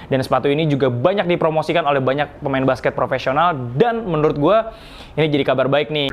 Dan sepatu ini juga banyak dipromosikan oleh banyak pemain basket profesional, dan menurut gue ini jadi kabar baik nih.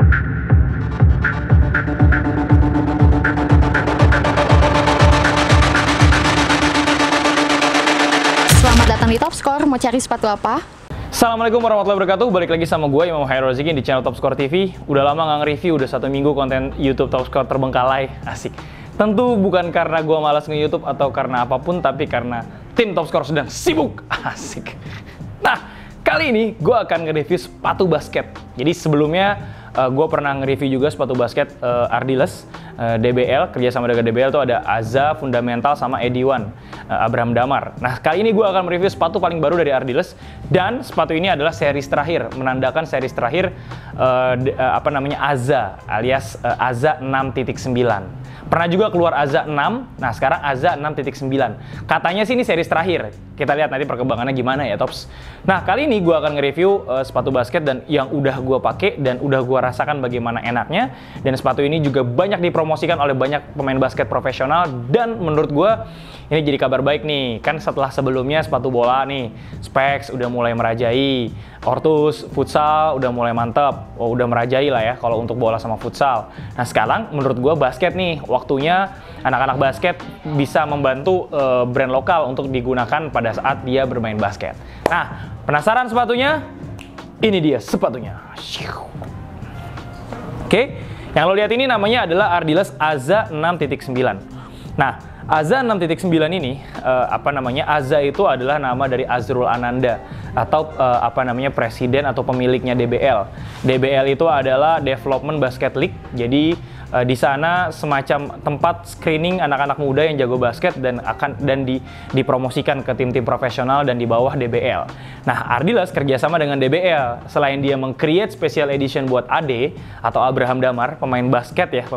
Selamat datang di Top Score. Mau cari sepatu apa? Assalamualaikum warahmatullahi wabarakatuh. Balik lagi sama gue, Imam Khairul Roziki, di channel Top Score TV. Udah lama nggak nge-review, udah 1 minggu konten YouTube Top Score terbengkalai. Asik. Tentu bukan karena gue malas nge-YouTube atau karena apapun, tapi karena tim Top Score sedang sibuk. Asik. Nah, kali ini gue akan nge-review sepatu basket. Jadi sebelumnya gue pernah nge-review juga sepatu basket Ardiles DBL, kerjasama dengan DBL tuh ada Aza, Fundamental, sama Ediwan, Abraham Damar. Nah, kali ini gue akan mereview sepatu paling baru dari Ardiles, dan sepatu ini adalah series terakhir, menandakan series terakhir Aza alias Aza 6.9. Pernah juga keluar Aza 6, nah sekarang Aza 6.9. Katanya sih ini series terakhir. Kita lihat nanti perkembangannya gimana ya, Tops. Nah, kali ini gue akan nge-review sepatu basket dan yang udah gue pakai dan udah gue rasakan bagaimana enaknya. Dan sepatu ini juga banyak dipromosikan oleh banyak pemain basket profesional, dan menurut gue ini jadi kabar baik nih. Kan setelah sebelumnya sepatu bola nih, Specs udah mulai merajai, Ortus, futsal udah mulai mantep, udah merajai lah ya kalau untuk bola sama futsal. Nah, sekarang menurut gue basket nih, waktunya anak-anak basket bisa membantu brand lokal untuk digunakan pada saat dia bermain basket. Nah, penasaran sepatunya? Ini dia sepatunya. Oke, yang lo lihat ini namanya adalah Ardiles Aza 6.9. Nah, Aza 6.9 ini, Aza itu adalah nama dari Azrul Ananda, atau presiden atau pemiliknya DBL. DBL itu adalah Development Basket League. Jadi di sana semacam tempat screening anak-anak muda yang jago basket dan dipromosikan ke tim-tim profesional dan di bawah DBL. Nah, Ardiles kerjasama dengan DBL. Selain dia meng-create special edition buat Ade atau Abraham Damar, pemain basket yang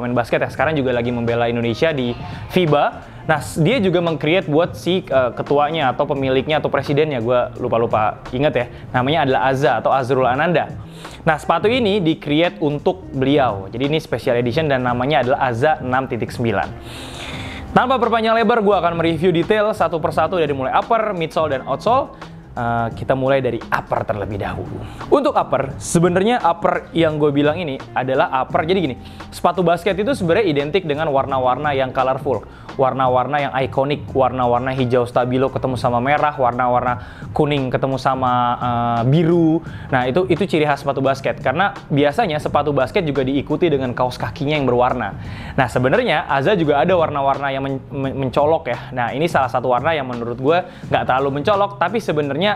sekarang juga lagi membela Indonesia di FIBA. Nah, dia juga meng-create buat si ketuanya atau pemiliknya atau presidennya, gue lupa inget ya, namanya adalah Aza atau Azrul Ananda. Nah, sepatu ini di-create untuk beliau, jadi ini special edition dan namanya adalah Aza 6.9. Tanpa perpanjang lebar, gue akan mereview detail satu persatu dari mulai upper, midsole, dan outsole. Kita mulai dari upper terlebih dahulu. Untuk upper, sebenarnya upper yang gue bilang ini adalah upper. Jadi gini, sepatu basket itu sebenarnya identik dengan warna-warna yang colorful, warna-warna yang ikonik, warna-warna hijau stabilo ketemu sama merah, warna-warna kuning ketemu sama biru. Nah, itu ciri khas sepatu basket. Karena biasanya sepatu basket juga diikuti dengan kaos kakinya yang berwarna. Nah, sebenarnya Aza juga ada warna-warna yang mencolok ya. Nah, ini salah satu warna yang menurut gue nggak terlalu mencolok, tapi sebenarnya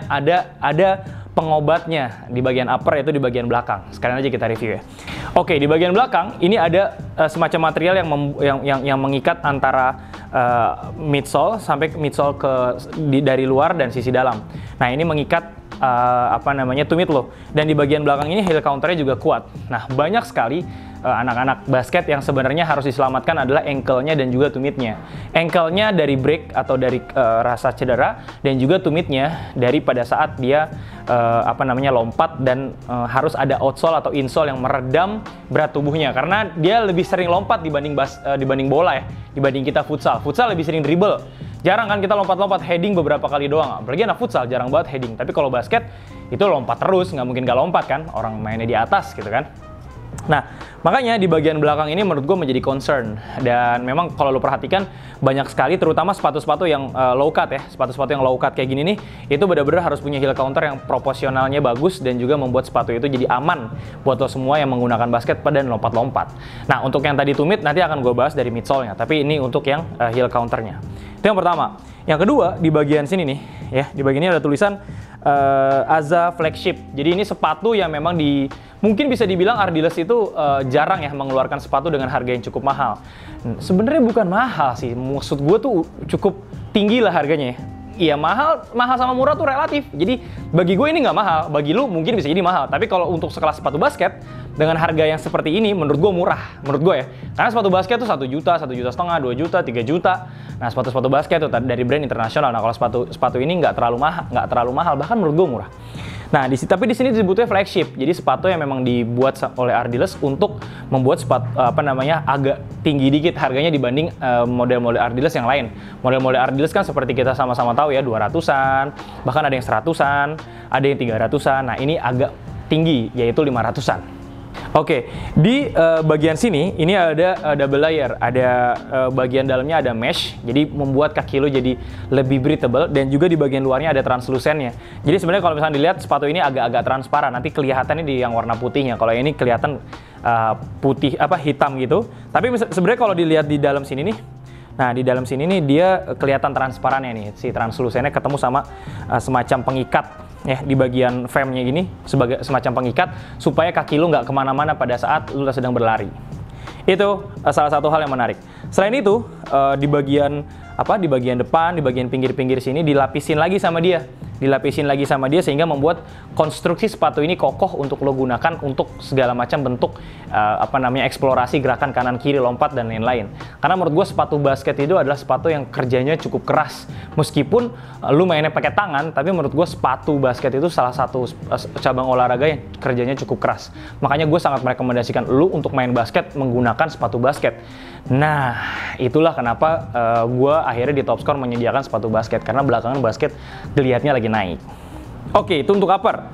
ada pengobatnya di bagian upper, yaitu di bagian belakang. Sekalian aja kita review ya. Oke, di bagian belakang ini ada semacam material yang mengikat antara midsole sampai midsole dari luar dan sisi dalam. Nah, ini mengikat tumit lo. Dan di bagian belakang ini heel counternya juga kuat. Nah, banyak sekali anak-anak basket yang sebenarnya harus diselamatkan adalah ankle-nya dan juga tumitnya. Ankle-nya dari break atau dari rasa cedera, dan juga tumitnya dari pada saat dia lompat, dan harus ada outsole atau insole yang meredam berat tubuhnya, karena dia lebih sering lompat dibanding bola ya, dibanding kita futsal. Futsal lebih sering dribble. Jarang kan kita lompat-lompat, heading beberapa kali doang. Apalagi anak futsal jarang banget heading. Tapi kalau basket itu lompat terus, nggak mungkin nggak lompat kan, orang mainnya di atas gitu kan. Nah, makanya di bagian belakang ini menurut gue menjadi concern. Dan memang kalau lo perhatikan, banyak sekali terutama sepatu-sepatu yang low cut ya, sepatu-sepatu yang low cut kayak gini nih, itu benar-benar harus punya heel counter yang proporsionalnya bagus dan juga membuat sepatu itu jadi aman buat lo semua yang menggunakan basket dan lompat-lompat. Nah, untuk yang tadi tumit nanti akan gue bahas dari midsole-nya, tapi ini untuk yang heel counternya. Itu yang pertama. Yang kedua, di bagian sini nih ya, di bagian ini ada tulisan Aza Flagship. Jadi ini sepatu yang memang mungkin bisa dibilang Ardiles itu jarang ya mengeluarkan sepatu dengan harga yang cukup mahal. Sebenarnya bukan mahal sih, maksud gue tuh cukup tinggi lah harganya ya. Iya, mahal sama murah tuh relatif. Jadi bagi gue ini nggak mahal, bagi lu mungkin bisa jadi mahal. Tapi kalau untuk sekelas sepatu basket dengan harga yang seperti ini, menurut gue murah, menurut gue ya. Karena sepatu basket tuh 1 juta, 1,5 juta, 2 juta, 3 juta. Nah, sepatu-sepatu basket tuh dari brand internasional. Nah, kalau sepatu ini nggak terlalu mahal, bahkan menurut gue murah. Nah, tapi di sini disebutnya flagship. Jadi sepatu yang memang dibuat oleh Ardiles untuk membuat sepatu agak tinggi dikit harganya dibanding model-model Ardiles yang lain. Model-model Ardiles kan seperti kita sama-sama tahu ya, 200-an, bahkan ada yang 100-an, ada yang 300-an. Nah, ini agak tinggi, yaitu 500-an. Oke, di bagian sini ini ada double layer, ada bagian dalamnya ada mesh, jadi membuat kaki lo jadi lebih breathable, dan juga di bagian luarnya ada translusennya. Jadi sebenarnya kalau misalnya dilihat sepatu ini agak-agak transparan, nanti kelihatannya di yang warna putihnya. Kalau ini kelihatan putih hitam gitu. Tapi sebenarnya kalau dilihat di dalam sini nih, nah di dalam sini nih dia kelihatan transparannya nih, si translusennya ketemu sama semacam pengikat. Ya, di bagian frame-nya ini sebagai semacam pengikat supaya kaki lu nggak kemana-mana pada saat lu sedang berlari. Itu salah satu hal yang menarik. Selain itu, di bagian depan, di bagian pinggir-pinggir sini dilapisin lagi sama dia. Sehingga membuat konstruksi sepatu ini kokoh untuk lo gunakan untuk segala macam bentuk eksplorasi gerakan kanan kiri, lompat dan lain-lain. Karena menurut gue sepatu basket itu adalah sepatu yang kerjanya cukup keras. Meskipun lu mainnya pakai tangan, tapi menurut gue sepatu basket itu salah satu cabang olahraga yang kerjanya cukup keras. Makanya gue sangat merekomendasikan lu untuk main basket menggunakan sepatu basket. Nah, itulah kenapa gue akhirnya di Topscore menyediakan sepatu basket, karena belakangan basket geliatnya lagi naik. Oke, itu untuk upper.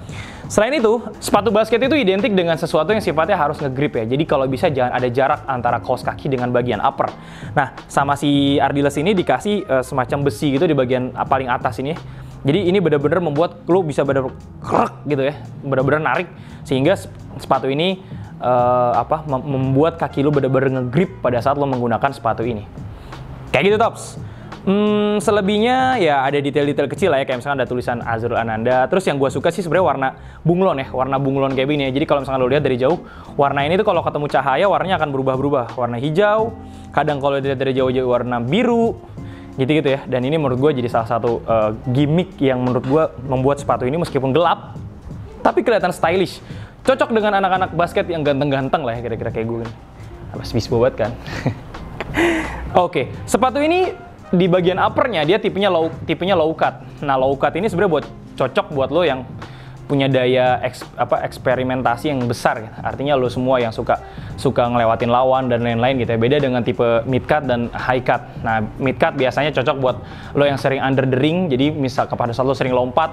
Selain itu, sepatu basket itu identik dengan sesuatu yang sifatnya harus nge-grip ya. Jadi kalau bisa jangan ada jarak antara kaos kaki dengan bagian upper. Nah, sama si Ardiles ini dikasih semacam besi gitu di bagian paling atas ini. Jadi ini benar-benar membuat lo bisa benar-benar krek gitu ya, benar-benar narik sehingga sepatu ini membuat kaki lo benar-benar nge-grip pada saat lo menggunakan sepatu ini. Kayak gitu, Tops. Selebihnya ya ada detail-detail kecil lah ya, kayak misalkan ada tulisan Azrul Ananda. Terus yang gue suka sih sebenarnya warna bunglon kayak gini ya. Jadi kalau misalkan lo lihat dari jauh, warna ini tuh kalau ketemu cahaya warnanya akan berubah-berubah. Warna hijau, kadang kalau dilihat dari jauh-jauh warna biru, gitu-gitu ya. Dan ini menurut gue jadi salah satu gimmick yang menurut gue membuat sepatu ini meskipun gelap, tapi kelihatan stylish. Cocok dengan anak-anak basket yang ganteng-ganteng lah ya, kira-kira kayak gue. Abis banget kan. Oke, sepatu ini di bagian uppernya dia tipenya low cut. Nah, low cut ini sebenarnya cocok buat lo yang punya daya eksperimentasi yang besar gitu. Artinya lo semua yang suka ngelewatin lawan dan lain-lain gitu ya. Beda dengan tipe mid cut dan high cut. Nah, mid cut biasanya cocok buat lo yang sering under the ring. Jadi misal pada saat lo sering lompat,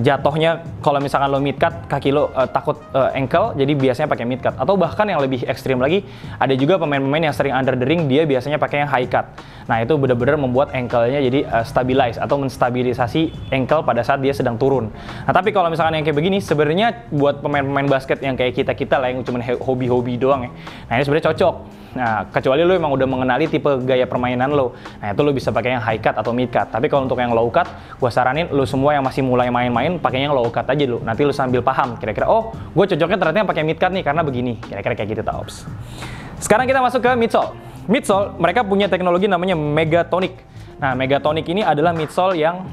jatuhnya kalau misalkan lo mid cut, kaki lo takut ankle, jadi biasanya pakai mid cut. Atau bahkan yang lebih ekstrim lagi, ada juga pemain-pemain yang sering under the ring, dia biasanya pakai yang high cut. Nah, itu benar-benar membuat ankle-nya jadi stabilize atau menstabilisasi ankle pada saat dia sedang turun. Nah, tapi kalau misalkan yang kayak begini, sebenarnya buat pemain-pemain basket yang kayak kita-kita lah yang cuma hobi-hobi doang ya. Nah, ini sebenarnya cocok. Nah, kecuali lo emang udah mengenali tipe gaya permainan lo. Nah, itu lo bisa pakai yang high cut atau mid cut. Tapi kalau untuk yang low cut, gue saranin lo semua yang masih mulai main-main pakai yang low cut aja dulu. Nanti lo sambil paham kira-kira, oh, gue cocoknya ternyata pakai mid cut nih karena begini. Kira-kira kayak gitu, Tops. Sekarang kita masuk ke midsole. Midsole, mereka punya teknologi namanya Megatonic. Nah, Megatonic ini adalah midsole yang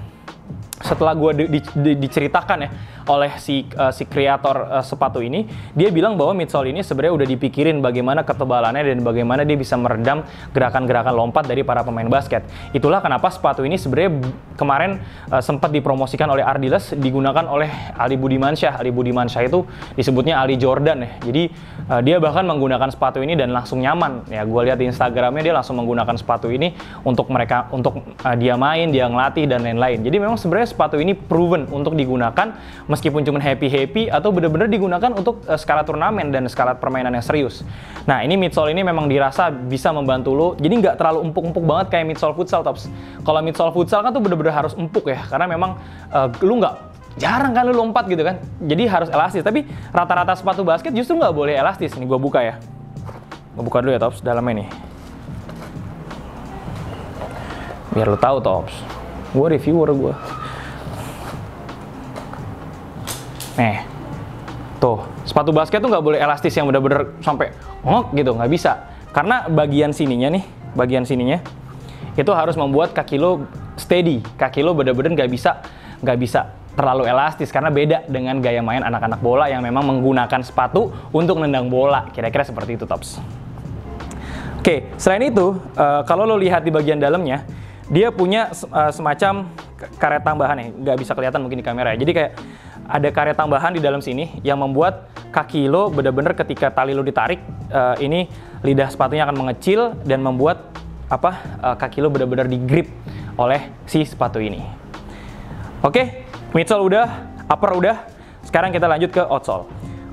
setelah gue diceritakan ya oleh si kreator sepatu ini, dia bilang bahwa midsole ini sebenarnya udah dipikirin bagaimana ketebalannya dan bagaimana dia bisa meredam gerakan-gerakan lompat dari para pemain basket. Itulah kenapa sepatu ini sebenarnya kemarin sempat dipromosikan oleh Ardiles, digunakan oleh Ali Budimansyah. Ali Budimansyah itu disebutnya Ali Jordan ya. Jadi dia bahkan menggunakan sepatu ini dan langsung nyaman. Ya, gue lihat di Instagramnya dia langsung menggunakan sepatu ini untuk dia main, dia ngelatih dan lain-lain. Jadi memang sebenarnya sepatu ini proven untuk digunakan meskipun cuma happy-happy atau benar-benar digunakan untuk skala turnamen dan skala permainan yang serius. Nah, ini midsole ini memang dirasa bisa membantu lo, jadi nggak terlalu empuk-empuk banget kayak midsole futsal, Tops. Kalau midsole futsal kan tuh benar-benar harus empuk ya, karena memang lu jarang kan lu lompat gitu kan, jadi harus elastis. Tapi rata-rata sepatu basket justru nggak boleh elastis. Ini gue buka ya, gue buka dulu ya, Tops, dalamnya nih, biar lo tahu, Tops, gue reviewer gue. Nih, tuh, sepatu basket tuh nggak boleh elastis yang bener-bener sampai ngok gitu, nggak bisa. Karena bagian sininya itu harus membuat kaki lo steady, kaki lo bener-bener nggak bisa terlalu elastis, karena beda dengan gaya main anak-anak bola yang memang menggunakan sepatu untuk nendang bola. Kira-kira seperti itu, Tops. Oke, selain itu, kalau lo lihat di bagian dalamnya, dia punya semacam karet tambahan ya, nggak bisa kelihatan mungkin di kamera ya. Jadi kayak ada karet tambahan di dalam sini yang membuat kaki lo bener-bener ketika tali lo ditarik, ini lidah sepatunya akan mengecil dan membuat kaki lo bener-bener di-grip oleh si sepatu ini. Oke, midsole udah, upper udah. Sekarang kita lanjut ke outsole.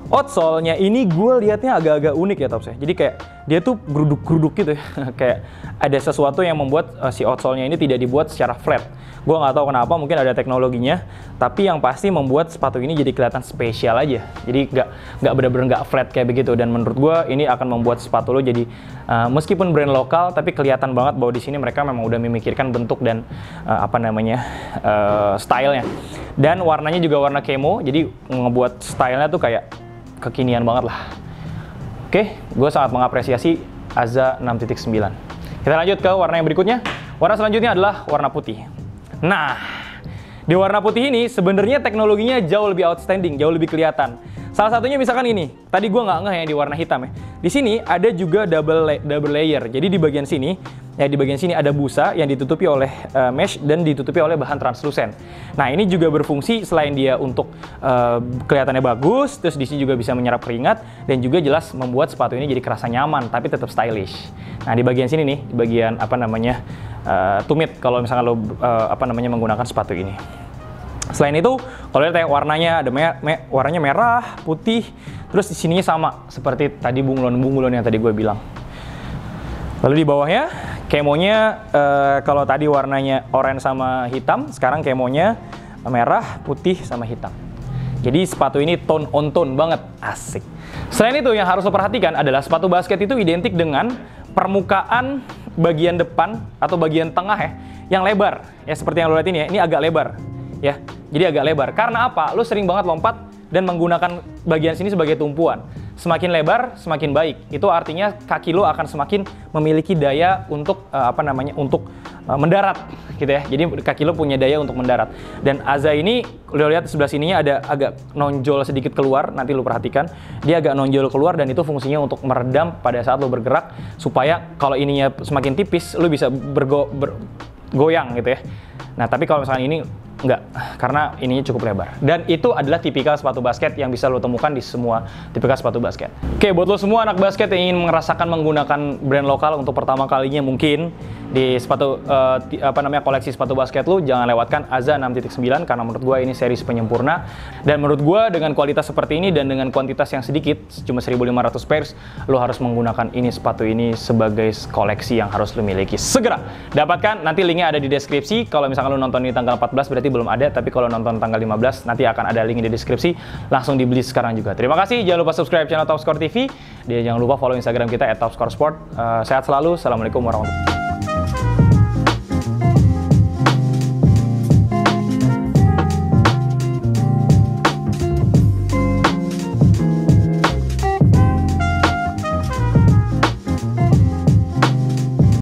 Outsole-nya ini gue liatnya agak-agak unik ya Tops ya. Jadi kayak dia tuh geruduk-geruduk gitu ya. Kayak ada sesuatu yang membuat si outsole-nya ini tidak dibuat secara flat. Gue nggak tahu kenapa, mungkin ada teknologinya. Tapi yang pasti membuat sepatu ini jadi kelihatan spesial aja. Jadi nggak bener-bener nggak flat kayak begitu. Dan menurut gue ini akan membuat sepatu lo jadi meskipun brand lokal, tapi kelihatan banget bahwa di sini mereka memang udah memikirkan bentuk dan stylenya. Dan warnanya juga warna camo. Jadi ngebuat stylenya tuh kayak kekinian banget lah. Oke, gue sangat mengapresiasi Aza 6.9. Kita lanjut ke warna yang berikutnya. Warna selanjutnya adalah warna putih. Nah, di warna putih ini sebenarnya teknologinya jauh lebih outstanding, jauh lebih kelihatan. Salah satunya misalkan ini. Tadi gue nggak ngeh ya di warna hitam ya. Di sini ada juga double layer. Jadi di bagian sini ada busa yang ditutupi oleh mesh dan ditutupi oleh bahan translucent. Nah, ini juga berfungsi selain dia untuk kelihatannya bagus, terus di sini juga bisa menyerap keringat dan juga jelas membuat sepatu ini jadi kerasa nyaman tapi tetap stylish. Nah, di bagian sini nih, di bagian tumit kalau misalnya lo menggunakan sepatu ini. Selain itu, kalau lihat ya warnanya ada warnanya merah, putih, terus di sininya sama seperti tadi bunglon-bunglon yang tadi gue bilang. Lalu di bawahnya, kemonya kalau tadi warnanya oranye sama hitam, sekarang kemonya merah, putih sama hitam. Jadi sepatu ini tone on tone banget, asik. Selain itu yang harus lo perhatikan adalah sepatu basket itu identik dengan permukaan bagian depan atau bagian tengah ya, yang lebar. Ya seperti yang lo lihat ini ya, ini agak lebar. Ya, jadi agak lebar. Karena apa? Lo sering banget lompat dan menggunakan bagian sini sebagai tumpuan. Semakin lebar, semakin baik. Itu artinya kaki lo akan semakin memiliki daya untuk mendarat, gitu ya. Jadi kaki lo punya daya untuk mendarat. Dan Aza ini, lo lihat sebelah sininya ada agak nonjol sedikit keluar. Nanti lo perhatikan, dia agak nonjol keluar dan itu fungsinya untuk meredam pada saat lo bergerak supaya kalau ininya semakin tipis, lo bisa bergoyang gitu ya. Nah, tapi kalau misalnya ini enggak, karena ininya cukup lebar. Dan itu adalah tipikal sepatu basket yang bisa lo temukan di semua tipikal sepatu basket. Oke, buat lo semua anak basket yang ingin merasakan menggunakan brand lokal untuk pertama kalinya mungkin di sepatu koleksi sepatu basket lo, jangan lewatkan Aza 6.9 karena menurut gue ini series penyempurna. Dan menurut gue dengan kualitas seperti ini dan dengan kuantitas yang sedikit, cuma 1.500 pairs, lo harus menggunakan sepatu ini sebagai koleksi yang harus lo miliki. Segera dapatkan, nanti linknya ada di deskripsi. Kalau misalkan lo nonton di tanggal 14 berarti belum ada, tapi kalau nonton tanggal 15 nanti akan ada link di deskripsi, langsung dibeli sekarang juga. Terima kasih, jangan lupa subscribe channel Top Score TV, dan jangan lupa follow Instagram kita @topscoresport. Sehat selalu, assalamualaikum warahmatullahi wabarakatuh.